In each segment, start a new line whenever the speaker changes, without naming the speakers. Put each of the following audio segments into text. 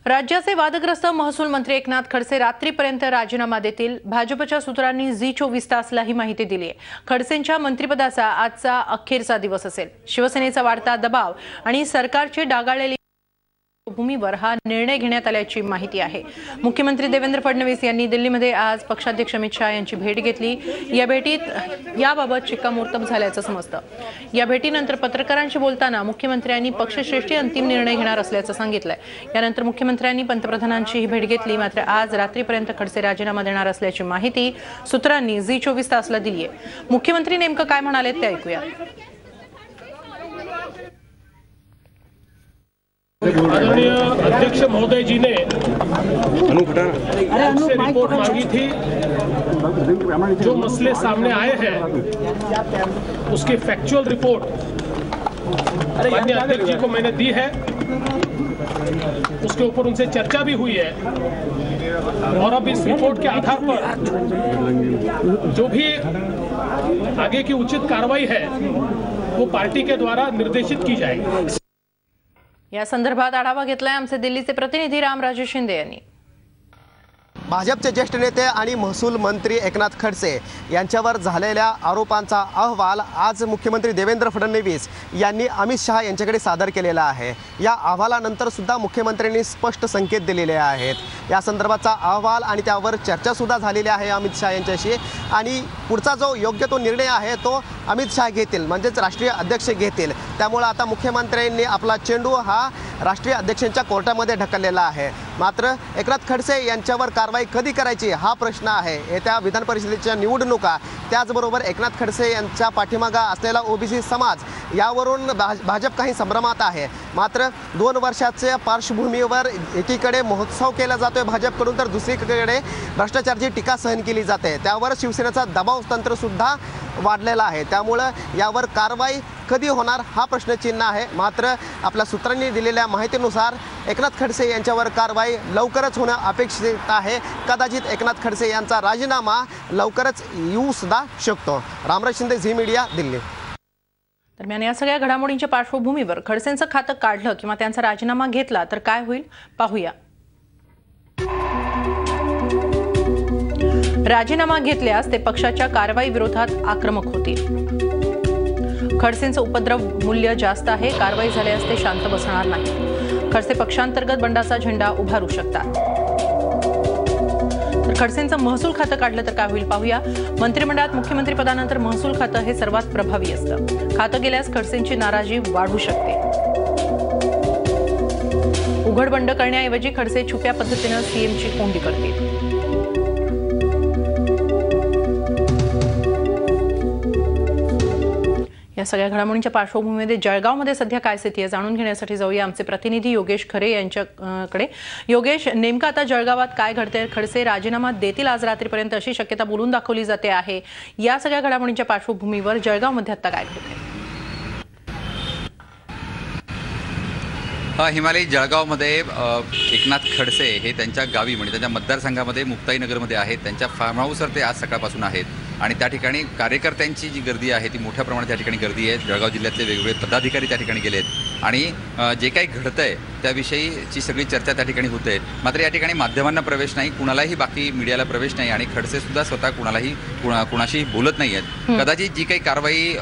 राज्याचे वादग्रस्त महसूल मंत्री एकनाथ खडसे रात्रीपर्यंत राजीनामा देतील। भाजपच्या सूत्रांनी झी24 तासला ही माहिती दिली आहे। खडसेंच्या मंत्रिपदाचा आजचा अखेरचा दिवस असेल। शिवसेनेचा वाढता दबाव आणि सरकारची डागाळलेली भूमीवर हा निर्णय घेण्यात आल्याची माहिती आहे। मुख्यमंत्री देवेंद्र फडणवीस यांनी दिल्लीमध्ये आज पक्षाध्यक्ष अमित शाह यांची भेट घेतली। या भेटीत याबाबत शिक्कामोर्तब झाल्याचं समजतं। या भेटीनंतर पत्रकारांशी बोलताना मुख्यमंत्र्यांनी पक्षश्रेष्ठी अंतिम निर्णय घेणार असल्याचं सांगितलंय। यानंतर मुख्यमंत्र्यांनी पंतप्रधानांची ही भेट घेतली। मात्र आज रात्रीपर्यंत खडसे राजीनामा देणार असल्याची माहिती सूत्रांनी झी24 तासला दिली आहे। मुख्यमंत्री नेमकं काय म्हणाले ते ऐकूया।
आदरणीय अध्यक्ष महोदय जी ने से रिपोर्ट मांगी थी। जो मसले सामने आए हैं उसकी फैक्चुअल रिपोर्ट माननीय अध्यक्ष जी को मैंने दी है। उसके ऊपर उनसे चर्चा भी हुई है और अब इस रिपोर्ट के आधार पर जो भी आगे की उचित कार्रवाई है वो पार्टी के द्वारा निर्देशित की जाएगी।
या संदर्भात आढावा घेतलाय आमचे दिल्लीचे प्रतिनिधी रामराजे शिंदे यांनी।
भाजपचे ज्येष्ठ नेते आणि महसूल मंत्री एकनाथ खडसे यांच्यावर झालेल्या आरोपांचा अहवाल आज मुख्यमंत्री देवेंद्र फडणवीस यांनी अमित शहा यांच्याकडे सादर केलेला आहे। या अहवालानंतर सुद्धा मुख्यमंत्र्यांनी स्पष्ट संकेत दिलेले आहेत। या संदर्भाचा अहवाल आणि त्यावर चर्चा सुद्धा झालेली आहे अमित शहा यांच्याशी आणि पुढचा जो योग्य तो निर्णय आहे तो अमित शहा घेतील, म्हणजेच राष्ट्रीय अध्यक्ष घेतील। त्यामुळे आता मुख्यमंत्र्यांनी आपला चेंडू हा राष्ट्रीय अध्यक्षांच्या कोर्टामध्ये ढकललेला आहे। मात्र एकनाथ खडसे यांच्यावर कारवाई कधी करायची हा प्रश्न आहे। येत्या विधान परिषदेच्या निवडणुका त्याचबरोबर एकनाथ खडसे यांच्या पाठीमागे असलेला ओबीसी समाज यावरून भाजप काही संभ्रमात आहे। मात्र 2 वर्षाच्या पार्श्वभूमीवर एकीकडे महोत्सव केला जातोय भाजपकडून, तर दुसरीकडे भ्रष्टाचाराची टीका सहन केली जाते। त्यावर शिवसेनेचा दबाव तंत्र सुद्धा वाढलेला आहे। त्यामुळे यावर कारवाई कधी होणार हा प्रश्नचिन्ह आहे। मात्र आपल्या सूत्रांनी दिलेल्या माहितीनुसार एकनाथ खडसे यांच्यावर कारवाई लवकरच होणं अपेक्षित आहे। कदाचित एकनाथ खडसे यांचा राजीनामा लवकरच येऊ सुद्धा शकतो। Ramraj Shinde, Zee Media, Delhi.
दरम्यान या सगळ्या घडामोडींच्या पार्श्वभूमीवर खडसेंचं खातं काढलं किंवा त्यांचा राजीनामा घेतला तर काय होईल पाहूया। राजीनामा घेतल्यास ते पक्षाच्या कारवाई विरोधात आक्रमक होतील। खडसेंचं उपद्रव मूल्य जास्त आहे। कारवाई झाल्यास ते शांत बसणार नाही। खडसे पक्षांतर्गत बंडाचा झेंडा उभारू शकतात। तर खडसेंचं महसूल खातं काढलं तर काय होईल पाहूया। मंत्रिमंडळात मुख्यमंत्री पदानंतर महसूल खातं हे सर्वात प्रभावी असतं। खातं गेल्यास खडसेंची नाराजी वाढू शकते। उघड बंड करण्याऐवजी खडसे छुप्या पद्धतीनं सीएमची कोंडी करतील। या सगळ्या घडामोडींच्या पार्श्वभूमीमध्ये जळगावमध्ये सध्या काय स्थिती आहे जाणून घेण्यासाठी जाऊया आमचे प्रतिनिधी योगेश खरे यांच्याकडे। योगेश, नेमकं आता जळगावात काय घडतंय? खडसे राजीनामा देतील आज रात्रीपर्यंत अशी शक्यता बोलून दाखवली जाते आहे। या सगळ्या घडामोडींच्या पार्श्वभूमीवर जळगावमध्ये आता काय घडतंय?
हिमालय, जळगावमध्ये एकनाथ खडसे हे त्यांच्या गावी म्हणजे त्यांच्या मतदारसंघामध्ये मुक्ताईनगरमध्ये आहेत। त्यांच्या फार्म हाऊसवर ते आज सकाळपासून आहेत आणि त्या ठिकाणी कार्यकर्त्यांची जी गर्दी आहे ती मोठ्या प्रमाणात त्या ठिकाणी गर्दी आहे। जळगाव जिल्ह्यातले वेगवेगळे पदाधिकारी त्या ठिकाणी गेलेत आणि जे काही घडतंय त्याविषयीची सगळी चर्चा त्या ठिकाणी होते। मात्र या ठिकाणी माध्यमांना प्रवेश नाही, कुणालाही बाकी मीडियाला प्रवेश नाही आणि खडसे सुद्धा स्वतः कुणाशी बोलत नाही आहेत। कदाचित जी काही कारवाई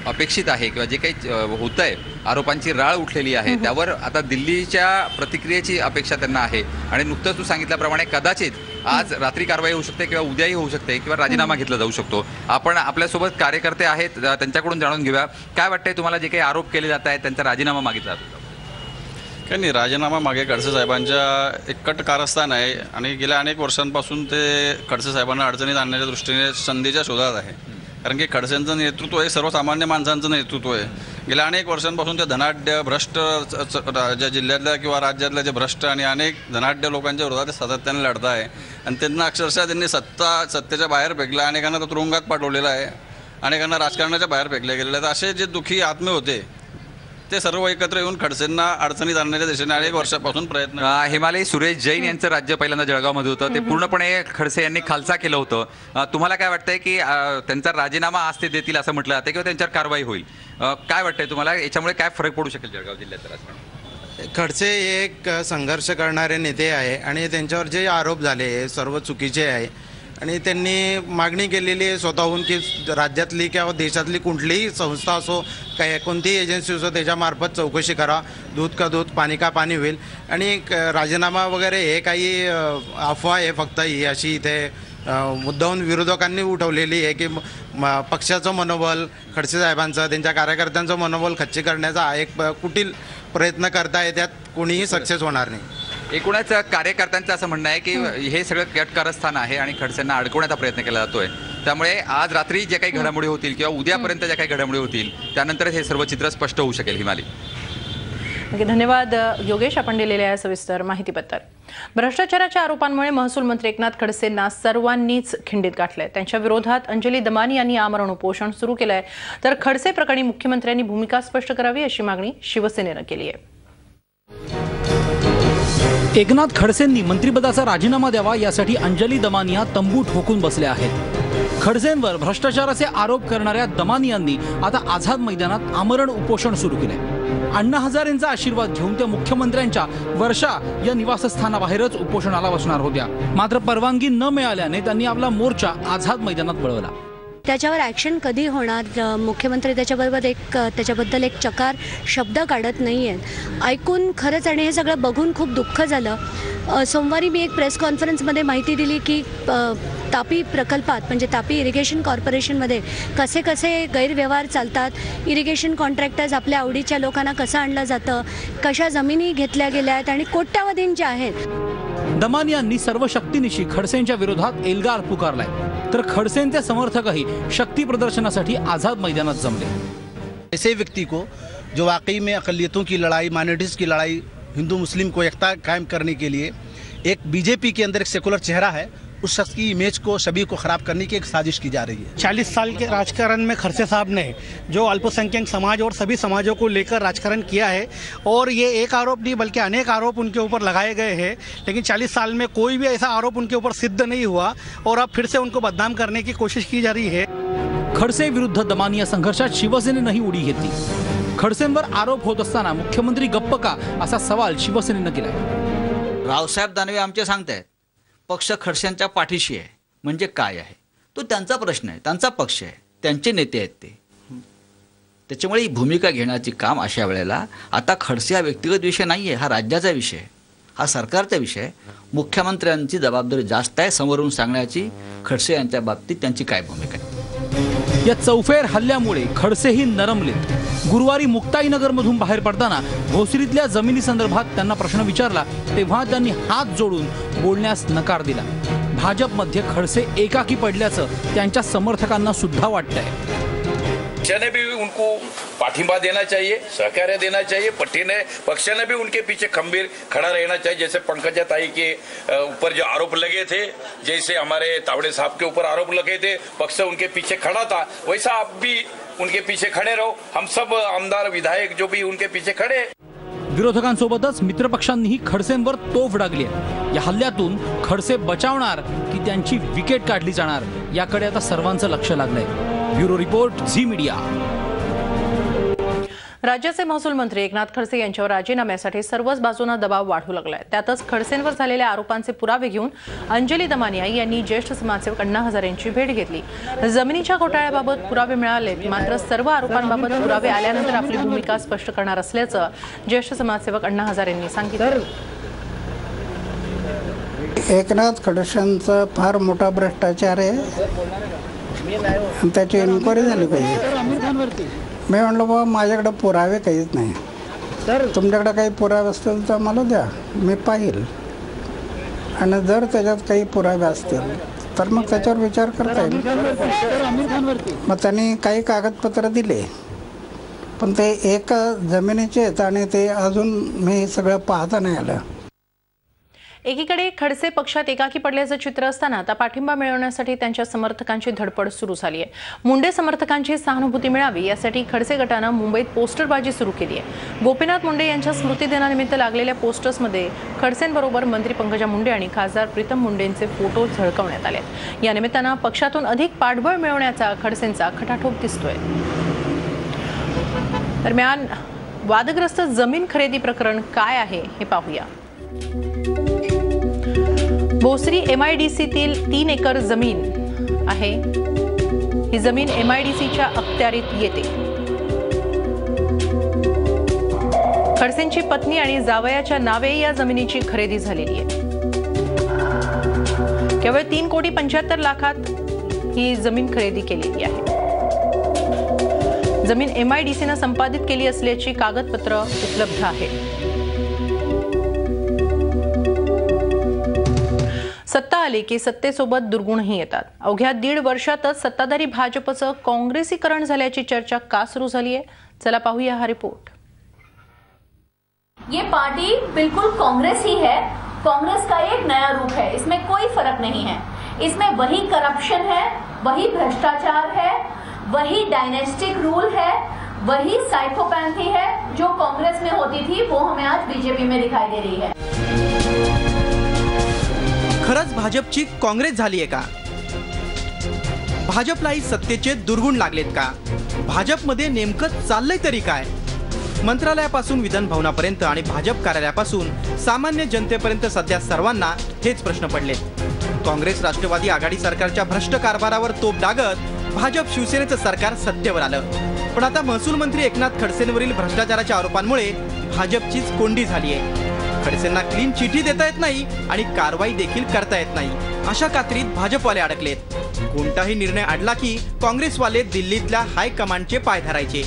अपेक्षित आहे किंवा जे काही होतंय, आरोपांची राळ उठलेली आहे, त्यावर आता दिल्लीच्या प्रतिक्रियेची अपेक्षा त्यांना आहे आणि नुकतंच तू सांगितल्याप्रमाणे कदाचित आज रात्री कारवाई होऊ शकते किंवा उद्याही होऊ शकते किंवा राजीनामा घेतला जाऊ शकतो। आपण आपल्यासोबत कार्यकर्ते आहेत, त्यांच्याकडून जाणून घेऊया काय वाटतंय तुम्हाला, जे काही आरोप केले जात आहेत त्यांचा राजीनामा मागितला जातो?
काही नाही, राजीनामा मागे खडसे साहेबांच्या एक कट कारस्थान आहे आणि गेल्या अनेक वर्षांपासून ते खडसे साहेबांना अडचणीत आणण्याच्या दृष्टीने संधीच्या शोधात आहे। कारण की खडसेंचं नेतृत्व हे सर्वसामान्य माणसांचं नेतृत्व आहे। गेल्या अनेक वर्षांपासून ते धनाढ्य भ्रष्ट ज्या जिल्ह्यातल्या किंवा राज्यातल्या जे भ्रष्ट आणि अनेक धनाढ्य लोकांच्या विरोधात सातत्याने लढत आहे आणि त्यांना अक्षरशः त्यांनी सत्तेच्या बाहेर फेकला, अनेकांना तुरुंगात पाठवलेलं आहे, अनेकांना राजकारणाच्या बाहेर फेकले गेलेले आहेत। असे जे दुःखी आत्मे होते ते सर्व एकत्र येऊन खडसेंना अडचणीत आणण्याच्या दिशेने अनेक वर्षापासून प्रयत्न।
हिमालय, सुरेश जैन यांचं राज्य पहिल्यांदा जळगावमध्ये होतं, ते पूर्णपणे खडसे यांनी खालसा केलं होतं। तुम्हाला काय वाटतंय की त्यांचा राजीनामा आज ते देतील असं म्हटलं जाते किंवा त्यांच्यावर कारवाई होईल? काय वाटतंय तुम्हाला, याच्यामुळे काय फरक पडू शकेल जळगाव जिल्ह्यात राजकारणात?
खडसे हे एक संघर्ष करणारे नेते आहे आणि त्यांच्यावर जे आरोप झाले हे सर्व चुकीचे आहे आणि त्यांनी मागणी केलेली आहे स्वतःहून की राज्यातली किंवा देशातली कुठलीही संस्था असो काय कोणतीही एजन्सी असो त्याच्यामार्फत चौकशी करा. दूध का दूध पाणी का पाणी होईल आणि राजीनामा वगैरे हे काही अफवा आहे फक्त ही अशी इथे मुद्दाहून विरोधकांनी उठवलेली आहे की पक्षाचं मनोबल खडसे साहेबांचं त्यांच्या कार्यकर्त्यांचं मनोबल खच्ची करण्याचा हा एक कुटील प्रयत्न करताय. त्यात कोणीही सक्सेस होणार नाही.
एकूणच कार्यकर्त्यांचं असं म्हणणं आहे की हे सगळं कट कारस्थान आहे आणि खडसेंना अडकवण्याचा प्रयत्न केला जातोय. त्यामुळे आज रात्री जे काही घडामोडी होतील किंवा उद्यापर्यंत ज्या काही घडामोडी होतील त्यानंतरच हे सर्व चित्र स्पष्ट होऊ शकेल. हिमाली,
धन्यवाद योगेश, आपण दिलेल्या सविस्तर माहितीबद्दल. भ्रष्टाचाराच्या आरोपांमुळे महसूल मंत्री एकनाथ खडसेंना सर्वांनीच खिंडीत गाठलंय. त्यांच्या विरोधात अंजली दमानी यांनी आमरण उपोषण सुरू केलंय. तर खडसे प्रकरणी मुख्यमंत्र्यांनी भूमिका स्पष्ट करावी अशी मागणी शिवसेनेनं केली आहे.
एकनाथ खडसेंनी मंत्रिपदाचा राजीनामा द्यावा यासाठी अंजली दमानिया तंबू ठोकून बसल्या आहेत. खडसेंवर भ्रष्टाचाराचे आरोप करणाऱ्या दमानियांनी आता आझाद मैदानात आमरण उपोषण सुरू केलंय. अण्णा हजारेंचा आशीर्वाद घेऊन त्या मुख्यमंत्र्यांच्या वर्षा या निवासस्थानाबाहेरच उपोषणाला बसणार होत्या. मात्र परवानगी न मिळाल्याने त्यांनी आपला मोर्चा आझाद मैदानात वळवला.
त्याच्यावर ॲक्शन कधी होणार, मुख्यमंत्री त्याच्याबद्दल एक चकार शब्द काढत नाही आहेत. ऐकून खरंच आणि हे सगळं बघून खूप दुःख झालं. सोमवारी मी एक प्रेस कॉन्फरन्समध्ये माहिती दिली की तापी प्रकल्पात म्हणजे तापी इरिगेशन कॉर्पोरेशनमध्ये कसे कसे गैरव्यवहार चालतात, इरिगेशन कॉन्ट्रॅक्टर्स आपल्या आवडीच्या लोकांना कसं आणलं जातं, कशा जमिनी घेतल्या गेल्या आहेत आणि कोट्यावधींच्या आहेत.
दमानियांनी सर्व शक्तीनिशी खडसेंच्या विरोधात एल्गार पुकारलाय. तर खडसेंचे समर्थकही शक्ती प्रदर्शनासाठी आझाद मैदानात जमले.
ऐसे व्यक्ति को जो वाकई में अकलियतों की लड़ाई, माइनॉरिटीज़ की लड़ाई, हिंदू मुस्लिम को एकता कायम करने के लिए एक बीजेपी के अंदर एक सेकुलर चेहरा है, उस शख्स की इमेज को छवि को खराब करने की एक साजिश की जा रही है.
40 साल के राजकारण में खडसे साहब ने जो अल्पसंख्यक समाज और सभी समाजों को लेकर राजकारण किया है और ये एक आरोप नहीं बल्कि अनेक आरोप उनके ऊपर लगाए गए हैं, लेकिन 40 साल में कोई भी ऐसा आरोप उनके ऊपर सिद्ध नहीं हुआ और अब फिर से उनको बदनाम करने की कोशिश की जा रही है.
खडसे विरुद्ध दमानिया संघर्षात शिवसेनेनंही उडी घेतली. खडसेंवर आरोप होत असताना मुख्यमंत्री गप्प का असा सवाल शिवसेनेनं केला.
रावसाहेब दानवे आमचे सांगतायत पक्ष खडसेंच्या पाठीशी आहे. म्हणजे काय आहे तो त्यांचा प्रश्न आहे, त्यांचा पक्ष आहे, त्यांचे नेते आहेत ते. त्याच्यामुळे ही भूमिका घेण्याची काम अशा वेळेला आता खडसे हा व्यक्तिगत विषय नाही आहे, हा राज्याचा विषय आहे, हा सरकारचा विषय आहे. मुख्यमंत्र्यांची जबाबदारी जास्त आहे समोरून सांगण्याची खडसे यांच्या बाबतीत त्यांची काय भूमिका आहे.
या चौफेर हल्ल्यामुळे खडसेही नरमलेत. गुरुवारी मुक्ताईनगरमधून बाहेर पडताना भोसरीतल्या जमिनी संदर्भात त्यांना प्रश्न विचारला तेव्हा त्यांनी हात जोडून बोलण्यास नकार दिला. भाजपमध्ये खडसे एकाकी पडल्याचं त्यांच्या समर्थकांना सुद्धा वाटतंय.
पक्षाने भी उनको पाठिंबा देना चाहिए, सहकार्य देना चाहिए. पक्ष ने भी उनके पीछे खंबीर खड़ा रहना चाहिए. जैसे पंकजा ताई के ऊपर जो आरोप लगे थे, जैसे हमारे तावड़े साहब के ऊपर आरोप लगे थे, पक्ष उनके पीछे खड़ा था, वैसा आप भी उनके पीछे खड़े रहो. हम सब आमदार विधायक जो भी उनके पीछे खड़े.
विरोधकांसोबतच मित्रपक्षांनीही खडसेंवर तोफ डागली आहे. या हल्ल्यातून खडसे बचावणार की त्यांची विकेट काढली जाणार याकडे आता सर्वांचं लक्ष लागलंय. Bureau report, Zee Media.
राज्याचे महसूल मंत्री एकनाथ खडसे यांच्यावर राजीनाम्यासाठी सर्वच बाजूंना दबाव वाढू लागलाय. त्यातच खडसेंवर झालेल्या आरोपांचे पुरावे घेऊन अंजली दमानिया यांनी ज्येष्ठ समाजसेवक अण्णा हजारेंची भेट घेतली. जमिनीच्या घोटाळ्याबाबत पुरावे मिळालेत, मात्र सर्व आरोपांबाबत पुरावे आल्यानंतर आपली भूमिका स्पष्ट करणार असल्याचं ज्येष्ठ समाजसेवक अण्णा हजारेंनी सांगितलं.
एकनाथ खडसेंचा फार मोठा भ्रष्टाचार आहे, त्याची इन्क्वायरी झाली पाहिजे. मी म्हणलं बाबा माझ्याकडे पुरावे काहीच नाही, तुमच्याकडे काही पुरावे असतील तर मला द्या, मी पाहिल. आणि जर त्याच्यात काही पुरावे असतील तर मग त्याच्यावर विचार करता येईल. मग त्यांनी काही कागदपत्र दिले, पण ते एक जमिनीचे आहेत आणि ते अजून मी सगळं पाहता नाही आलं.
एकीकडे खडसे पक्षात एकाकी पडल्याचं चित्र असताना आता पाठिंबा मिळवण्यासाठी त्यांच्या समर्थकांची धडपड सुरू झाली आहे. मुंडे समर्थकांची सहानुभूती मिळावी यासाठी खडसे गटानं मुंबईत पोस्टरबाजी सुरू केली आहे. गोपीनाथ मुंडे यांच्या स्मृती दिनानिमित्त लागलेल्या पोस्टर्समध्ये खडसेंबरोबर मंत्री पंकजा मुंडे आणि खासदार प्रीतम मुंडेंचे फोटो झळकवण्यात आले. या निमित्तानं पक्षातून अधिक पाठबळ मिळवण्याचा खडसेंचा खटाटोप दिसतोय. दरम्यान वादग्रस्त जमीन खरेदी प्रकरण काय आहे हे पाहूया। भोसरी MIDCतील 3 एकर जमीन आहे। ही जमीन MIDCच्या अखत्यारीत येते। खडसेंची पत्नी आणि जावयाच्या नावे या जमिनीची खरेदी झालेली आहे। केवळ 3,75,00,000 ही जमीन खरेदी केलेली आहे। जमीन MIDCने संपादित केली असल्याची कागदपत्र उपलब्ध आहेत। सत्ता आली की सत्तेसोबत दुर्गुणही येतात। अवघ्या 1.5 वर्षातच सत्ताधारी भाजपचं काँग्रेसीकरण झाल्याची चर्चा का सुरू झाली आहे, चला पाहूया हा रिपोर्ट।
ये पार्टी बिल्कुल कांग्रेस ही है, कांग्रेस का एक नया रूप है, इसमें कोई फर्क नहीं है। इसमें वही करप्शन है, वही भ्रष्टाचार है, वही डायनेस्टिक रूल है, वही साइकोपैथी है जो कांग्रेस में होती थी, वो हमें आज बीजेपी में दिखाई दे रही है।
खरंच भाजपची काँग्रेस झाली आहे का? भाजपलाही सत्तेचे दुर्गुण लागलेत का? भाजपमध्ये नेमकं चाललंय तरी काय? मंत्रालयापासून विधान भवनापर्यंत आणि भाजप कार्यालयापासून सामान्य जनतेपर्यंत सध्या सर्वांना हेच प्रश्न पडलेत। काँग्रेस राष्ट्रवादी आघाडी सरकारच्या भ्रष्ट कारभारावर तोप डागत भाजप शिवसेनेचं सरकार सत्तेवर आलं, पण आता महसूल मंत्री एकनाथ खडसेंवरील भ्रष्टाचाराच्या आरोपांमुळे भाजपचीच कोंडी झाली आहे। खडसेंना क्लीन चिठी देता येत नाही आणि कारवाई देखील करता येत नाही, अशा कात्रीत भाजपवाले अडकलेत। कोणताही निर्णय अडला की काँग्रेसवाले दिल्लीतल्या हायकमांडचे पाय धरायचे।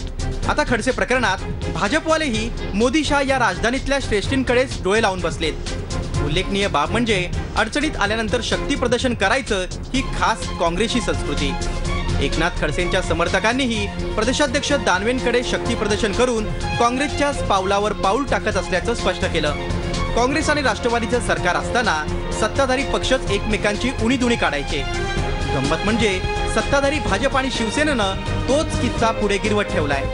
आता खडसे प्रकरणात भाजपवालेही मोदी शाह या राजधानीतल्या श्रेष्ठींकडेच डोळे लावून बसलेत। उल्लेखनीय बाब म्हणजे अडचणीत आल्यानंतर शक्ती प्रदर्शन करायचं ही खास काँग्रेसी संस्कृती। एकनाथ खडसेंच्या समर्थकांनीही प्रदेशाध्यक्ष दानवेंकडे शक्ती प्रदर्शन करून काँग्रेसच्या पावलावर पाऊल टाकत असल्याचं स्पष्ट केलं। काँग्रेस आणि राष्ट्रवादीचं सरकार असताना सत्ताधारी पक्षच एकमेकांची उणीधुणी काढायचे। गंमत म्हणजे सत्ताधारी भाजप आणि शिवसेनेनं तोच किस्सा पुढे गिरवत ठेवलाय।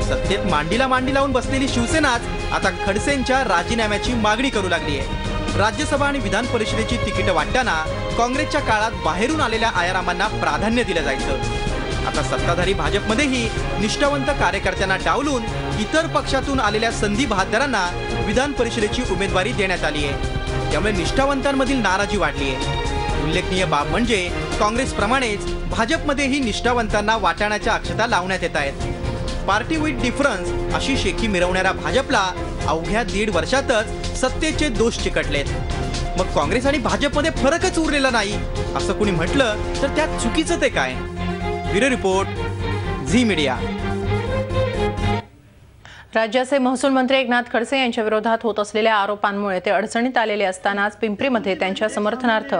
सत्तेत मांडीला मांडी लावून बसलेली शिवसेनाच आता खडसेंच्या राजीनाम्याची मागणी करू लागली आहे। राज्यसभा आणि विधान परिषदेची तिकीट वाटताना काँग्रेसच्या काळात बाहेरून आलेल्या आयारामांना प्राधान्य दिलं जायचं। आता सत्ताधारी भाजपमध्येही निष्ठावंत कार्यकर्त्यांना डावलून इतर पक्षातून आलेल्या संधी बहादरांना विधान परिषदेची उमेदवारी देण्यात आली आहे। त्यामुळे निष्ठावंतांमधील नाराजी वाढली आहे। उल्लेखनीय बाब म्हणजे काँग्रेसप्रमाणेच भाजपमध्येही निष्ठावंतांना वाटाण्याच्या अक्षता लावण्यात येत आहेत। पार्टी विथ डिफरन्स अशी शेकी मिरवणाऱ्या भाजपला अवघ्या 1.5 वर्षातच सत्तेचे दोष चिकटलेत। मग काँग्रेस आणि भाजपमध्ये फरकच उरलेला नाही असं कुणी म्हटलं तर त्यात चुकीचं ते काय? Bureau report, Zee Media.
राज्याचे महसूल मंत्री एकनाथ खडसे यांच्या विरोधात होत असलेल्या आरोपांमुळे ते अडचणीत आलेले असतानाच पिंपरीमध्ये त्यांच्या समर्थनार्थ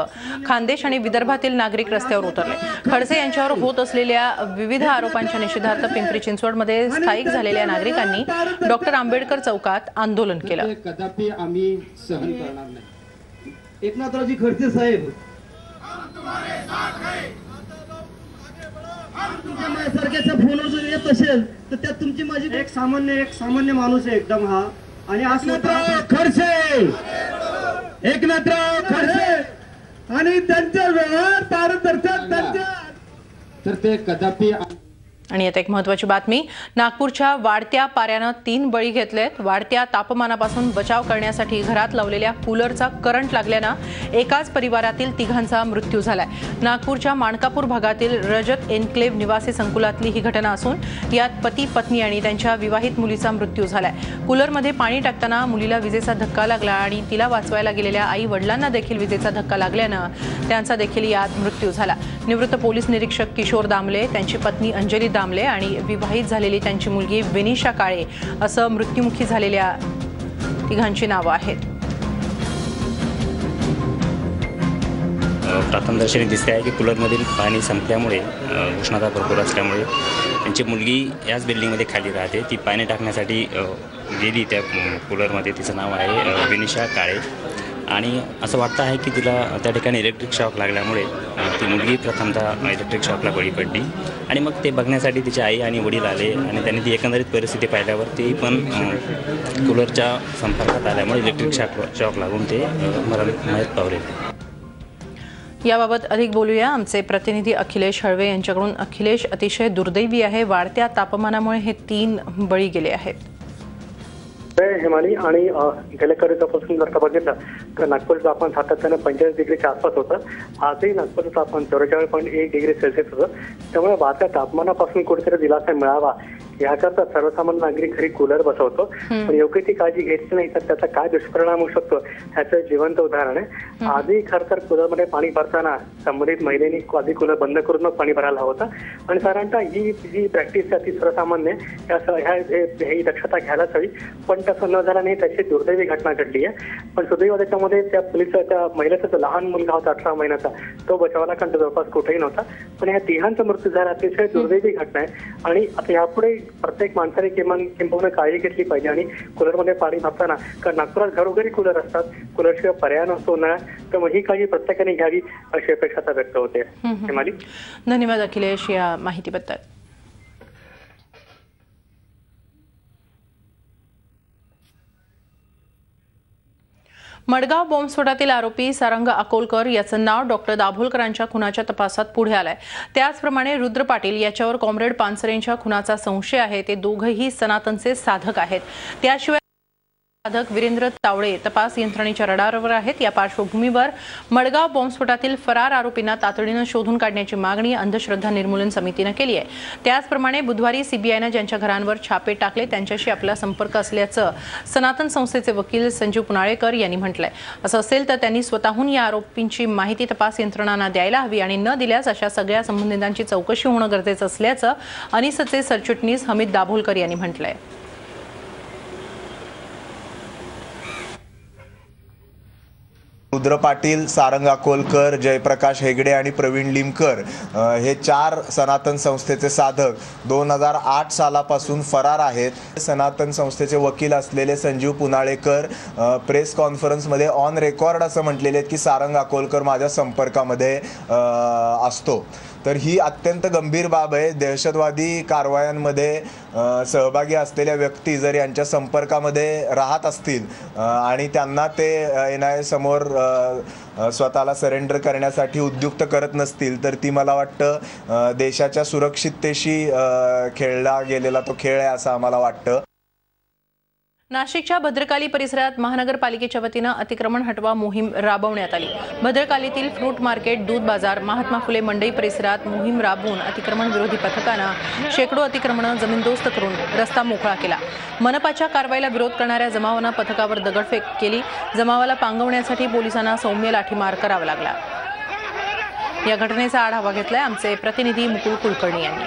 खानदेश आणि विदर्भातील नागरिक रस्त्यावर उतरले। खडसे यांच्यावर होत असलेल्या विविध आरोपांच्या निषेधार्थ पिंपरी चिंचवडमध्ये स्थायिक झालेल्या नागरिकांनी डॉक्टर आंबेडकर चौकात आंदोलन केलं।
कदापि आम्ही सहन करणार नाही। एकनाथरावजी खडसे साहेब माझ्यासारख्याच्या फोनवर जर येत असेल तर त्यात तुमची माझी एक सामान्य माणूस आहे एकदम हा, आणि खडसे एकनाथराव खडसे आणि त्यांच्या व्यवहार पारदर्शक तर ते कदापि।
आणि आता एक महत्त्वाची बातमी, नागपूरच्या वाढत्या पाऱ्यानं 3 बळी घेतलेत। वाढत्या तापमानापासून बचाव करण्यासाठी घरात लावलेल्या कूलरचा करंट लागल्यानं एकाच परिवारातील 3घांचा मृत्यू झालाय। नागपूरच्या माणकापूर भागातील रजत एन्क्लेव्ह निवासी संकुलातली ही घटना असून यात पती पत्नी आणि त्यांच्या विवाहित मुलीचा मृत्यू झालाय। कूलरमध्ये पाणी टाकताना मुलीला विजेचा धक्का लागला आणि तिला वाचवायला गेलेल्या आई वडिलांना देखील विजेचा धक्का लागल्यानं त्यांचा देखील यात मृत्यू झाला। निवृत्त पोलीस निरीक्षक किशोर दामले, त्यांची पत्नी अंजली दामले आणि विवाहित झालेली त्यांची मुलगी विनिशा काळे असं मृत्युमुखी झालेल्या 3घांची नावं आहेत।
प्रथमदर्शनी दिसते आहे की कूलरमधील पाणी संपल्यामुळे उष्णता भरपूर असल्यामुळे त्यांची मुलगी याच बिल्डिंगमध्ये खाली राहते। ती पाणी टाकण्यासाठी गेली त्या कूलरमध्ये। तिचं नाव आहे विनिशा काळे आणि असं वाटतं आहे की तिला त्या ठिकाणी इलेक्ट्रिक शॉक लागल्यामुळे ती मुलगी प्रथमतः इलेक्ट्रिक शॉकला बळी पडली आणि मग ते बघण्यासाठी तिची आई आणि वडील आले आणि त्यांनी ती एकंदरीत परिस्थिती पाहिल्यावर ती पण कूलरच्या संपर्कात आल्यामुळे इलेक्ट्रिक शॉक लागून ते मयत पावले।
याबाबत अधिक बोलूया आमचे प्रतिनिधी अखिलेश हळवे यांच्याकडून। अखिलेश, अतिशय दुर्दैवी आहे, वाढत्या तापमानामुळे हे 3 बळी गेले आहेत।
हेमाली आणि गेल्या काही दिवसापासून जर का बघितलं तर नागपूरचं तापमान सातत्यानं 45 डिग्रीच्या आसपास होतं. आजही नागपूरचं तापमान 44.1 डिग्री सेल्सिअस होतं. त्यामुळे वाढत्या तापमानापासून कुठेतरी दिलासा मिळावा याकरता सर्वसामान्य नागरिक घरी कूलर बसवतो, पण योग्य ती काळजी घेतली नाही तर त्याचा काय दुष्परिणाम होऊ शकतो ह्याचं जिवंत उदाहरण आहे. आधी खरं तर कूलरमध्ये पाणी भरताना संबंधित महिलेनी आधी कूलर बंद करून मग पाणी भरायला होता आणि साधारणतः ही जी प्रॅक्टिस आहे ती सर्वसामान्य ही दक्षता घ्यायलाच हवी, पण तसं न झाल्याने त्याची दुर्दैवी घटना घडली आहे. पण सुदैव त्याच्यामध्ये त्या त्या महिलेचा जो लहान मुलगा होता 18 महिन्याचा तो बचावला, कारण तो जवळपास कुठेही नव्हता. पण ह्या तिघांचा मृत्यू झाला, अतिशय दुर्दैवी घटना आहे. आणि आता यापुढे प्रत्येक माणसाने किंबहुना काळजी घेतली पाहिजे आणि कूलरमध्ये पाणी भरताना, कारण नागपुरात घरोघरी कूलर असतात, कूलरशिवाय पर्याय नसतो ना, तर मग ही काळजी प्रत्येकाने घ्यावी अशी अपेक्षा व्यक्त होते. हिमाली,
धन्यवाद अखिलेश या माहितीबद्दल. मडगाव बॉम्बस्फोटातील आरोपी सारंग अकोलकर याचं नाव डॉक्टर दाभोलकरांच्या खुनाच्या तपासात पुढे आलंय. त्याचप्रमाणे रुद्र पाटील याच्यावर कॉम्रेड पानसरेंच्या खुनाचा संशय आहे. ते दोघंही सनातनचे साधक आहेत. त्याशिवाय साधक वीरेंद्र तावडे तपास यंत्रणेच्या रडारवर आहेत. या पार्श्वभूमीवर मडगाव बॉम्बस्फोटातील फरार आरोपींना तातडीनं शोधून काढण्याची मागणी अंधश्रद्धा निर्मूलन समितीनं केली आहे. त्याचप्रमाणे बुधवारी सीबीआयनं ज्यांच्या घरांवर छापे टाकले त्यांच्याशी आपला संपर्क असल्याचं सनातन संस्थेचे वकील संजीव पुनाळेकर यांनी म्हटलंय. असं असेल तर त्यांनी स्वतःहून या आरोपींची माहिती तपास यंत्रणांना द्यायला हवी आणि न दिल्यास अशा सगळ्या संबंधितांची चौकशी होणं गरजेचं असल्याचं अनिसचे सरचिटणीस हमीद दाभोलकर यांनी म्हटलंय.
रुद्र पाटील, सारंग अकोलकर, जयप्रकाश हेगडे आणि प्रवीण लिमकर हे 4 सनातन संस्थेचे साधक 2008 सालापासून फरार आहेत. सनातन संस्थेचे वकील असलेले संजीव पुनाळेकर प्रेस कॉन्फरन्समध्ये ऑन रेकॉर्ड असं म्हटलेले आहेत की सारंग अकोलकर माझ्या संपर्कामध्ये असतो. तर ही अत्यंत गंभीर बाब आहे. दहशतवादी कारवायांमध्ये सहभागी असलेल्या व्यक्ती जर यांच्या संपर्कामध्ये राहत असतील आणि त्यांना ते NIA समोर स्वतःला सरेंडर करण्यासाठी उद्युक्त करत नसतील तर ती मला वाटतं देशाच्या सुरक्षिततेशी खेळला गेलेला तो खेळ आहे असं आम्हाला वाटतं.
नाशिकच्या भद्रकाली परिसरात महानगरपालिकेच्या वतीनं अतिक्रमण हटवा मोहीम राबवण्यात आली. भद्रकालीतील फ्रूट मार्केट, दूध बाजार, महात्मा फुले मंडई परिसरात मोहीम राबवून अतिक्रमण विरोधी पथकानं शेकडो अतिक्रमणं जमीनदोस्त करून रस्ता मोकळा केला. मनपाच्या कारवाईला विरोध करणाऱ्या जमावानं पथकावर दगडफेक केली. जमावाला पांगवण्यासाठी पोलिसांना सौम्य लाठीमार करावा लागला. या घटनेचा आढावा घेतलाय आमचे प्रतिनिधी मुकुल कुलकर्णी यांनी.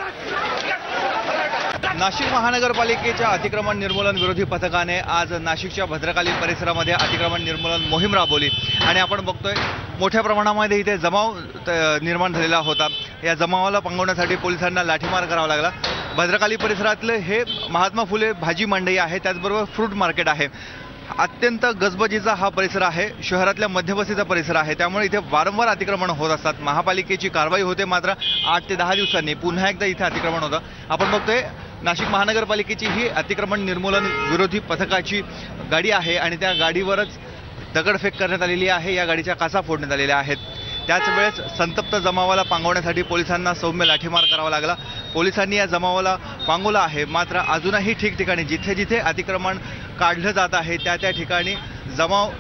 नाशिक महानगरपालिकेच्या अतिक्रमण निर्मूलन विरोधी पथकाने आज नाशिकच्या भद्रकाली परिसरामध्ये अतिक्रमण निर्मूलन मोहीम राबवली आणि आपण बघतोय मोठ्या प्रमाणामध्ये इथे जमाव निर्माण झालेला होता. या जमावाला पांगवण्यासाठी पोलिसांना लाठीमार करावा लागला. भद्रकाली परिसरातले हे महात्मा फुले भाजी मंडई आहे, त्याचबरोबर फ्रूट मार्केट आहे. अत्यंत गजबजीचा हा परिसर आहे, शहरातल्या मध्यवस्तीचा परिसर आहे, त्यामुळे इथे वारंवार अतिक्रमण होत असतात. महापालिकेची कारवाई होते, मात्र 8 ते 10 दिवसांनी पुन्हा एकदा इथे अतिक्रमण होतं. आपण बघतोय नाशिक महानगरपालिकेची ही अतिक्रमण निर्मूलन विरोधी पथकाची गाडी आहे आणि त्या गाडीवरच दगडफेक करण्यात आलेली आहे. या गाडीच्या काचा फोडण्यात आलेल्या आहेत. त्याच वेळेस संतप्त जमावाला पांगवण्यासाठी पोलिसांना सौम्य लाठीमार करावा लागला. पोलिसांनी या जमावाला पांगवलं आहे, मात्र अजूनही ठिकठिकाणी जिथे जिथे अतिक्रमण काढलं जात आहे त्या ठिकाणी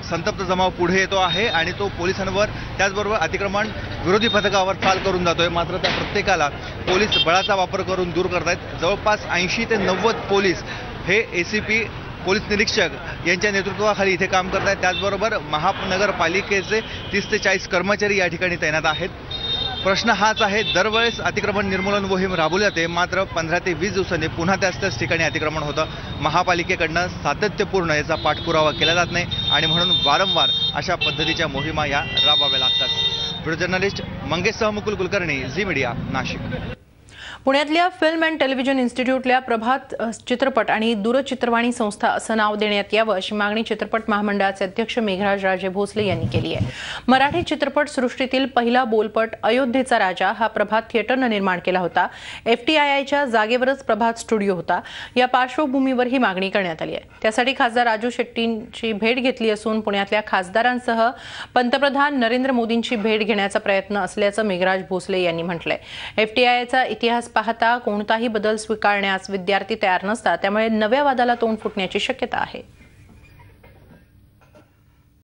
संतप्त जमाव पुढे येतो आहे आणि तो पोलिसांवर त्याचबरोबर अतिक्रमण विरोधी पथकावर चाल करून जातोय. मात्र त्या प्रत्येकाला पोलीस बळाचा वापर करून दूर करतायत. जवळपास 80 ते 90 पोलीस हे ACP पोलीस निरीक्षक यांच्या नेतृत्वाखाली इथे काम करत आहेत. त्याचबरोबर महानगरपालिकेचे 30 ते 40 कर्मचारी या ठिकाणी तैनात आहेत. प्रश्न हाच आहे, दरवेळेस अतिक्रमण निर्मूलन मोहीम राबवली जाते, मात्र 15 ते 20 दिवसांनी पुन्हा त्याच ठिकाणी अतिक्रमण होतं. महापालिकेकडनं सातत्यपूर्ण याचा पाठपुरावा केला जात नाही आणि म्हणून वारंवार अशा पद्धतीच्या मोहिमा या राबवाव्या लागतात. व्हिडिओ जर्नलिस्ट मंगेशसह मुकुल कुलकर्णी, झी मीडिया, नाशिक.
पुण्यातल्या फिल्म अँड टेलिव्हिजन इन्स्टिट्यूटला प्रभात चित्रपट आणि दूरचित्रवाणी संस्था असं नाव देण्यात यावं अशी मागणी चित्रपट महामंडळाचे अध्यक्ष मेघराज राजे भोसले यांनी केली आहे. मराठी चित्रपट सृष्टीतील पहिला बोलपट अयोध्येचा राजा हा प्रभात थिएटरनं निर्माण केला होता. FTIIच्या जागेवरच प्रभात स्टुडिओ होता. या पार्श्वभूमीवर ही मागणी करण्यात आली आहे. त्यासाठी खासदार राजू शेट्टींची भेट घेतली असून पुण्यातल्या खासदारांसह पंतप्रधान नरेंद्र मोदींची भेट घेण्याचा प्रयत्न असल्याचं मेघराज भोसले यांनी म्हटलंय. FTIIचा इतिहास पाहता कोणताही बदल स्वीकारण्यास विद्यार्थी तयार नसतात, त्यामुळे नव्या वादाला तोंड फुटण्याची शक्यता आहे.